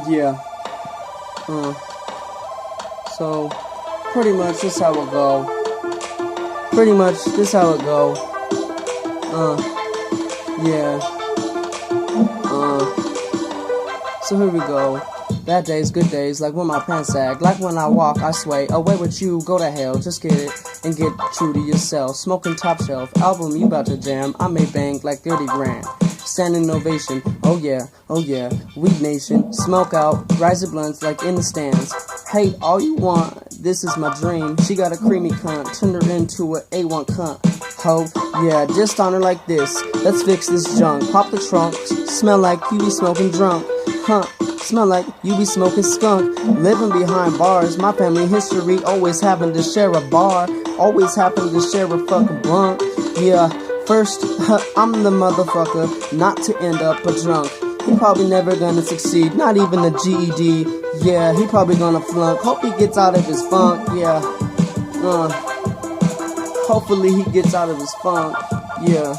Yeah. Uh. So, pretty much this how it go. Pretty much this how it go. Yeah. So here we go. Bad days, good days, like when my pants sag. Like when I walk, I sway. Away with you, go to hell. Just get it and get true to yourself. Smoking top shelf. Album you about to jam. I may bang like 30 grand. Standing ovation. Oh yeah, oh yeah. Weed nation. Smoke out. Rise the blunts like in the stands. Hate all you want. This is my dream. She got a creamy cunt. Turn her into a A1 cunt. Ho, yeah, just on her like this. Let's fix this junk. Pop the trunk. Smell like you be smoking drunk. Huh. Smell like you be smoking skunk. Living behind bars. My family history always having to share a bar. Always having to share a fucking blunt. Yeah, first, I'm the motherfucker not to end up a drunk. He probably never gonna succeed, not even a GED. Yeah, he probably gonna flunk. Hope he gets out of his funk. Yeah, hopefully he gets out of his funk. Yeah,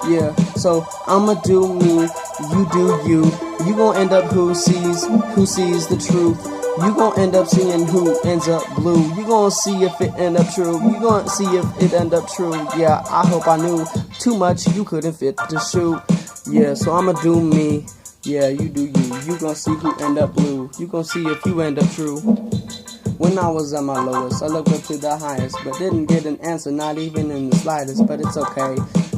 yeah. So I'ma do me, you do you. You gon' end up who sees the truth. You gon' end up seeing who ends up blue. You gon' see if it end up true. You gon' see if it end up true. Yeah, I hope I knew too much. You couldn't fit the shoe. Yeah, so I'ma do me. Yeah, you do you. You gon' see who end up blue. You gon' see if you end up true. When I was at my lowest, I looked up to the highest, but didn't get an answer, not even in the slightest. But it's okay,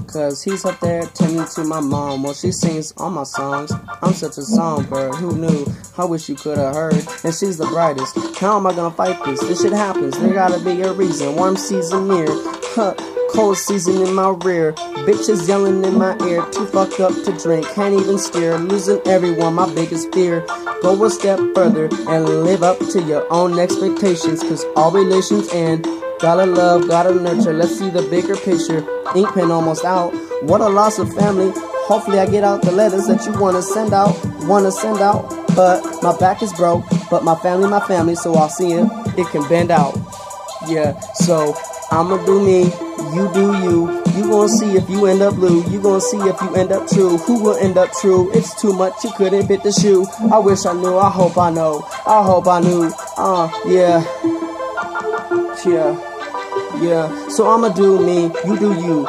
cause he's up there tending to my mom while she sings all my songs. I'm such a songbird, who knew? I wish you could've heard. And she's the brightest. How am I gonna fight this? This shit happens, there gotta be a reason. Warm season near, huh? Cold season in my rear. Bitches yelling in my ear. Too fucked up to drink. Can't even steer. Losing everyone, my biggest fear. Go a step further and live up to your own expectations. Cause all relations end. Gotta love, gotta nurture. Let's see the bigger picture. Ink pen almost out. What a loss of family. Hopefully I get out the letters that you wanna send out. But my back is broke. But my family. So I'll see it can bend out. Yeah, so I'ma do me. You do you. You gon' see if you end up blue. You gon' see if you end up true. Who will end up true? It's too much, you couldn't fit the shoe. I wish I knew, I hope I know. I hope I knew. Yeah. Yeah. Yeah. So I'ma do me, you do you.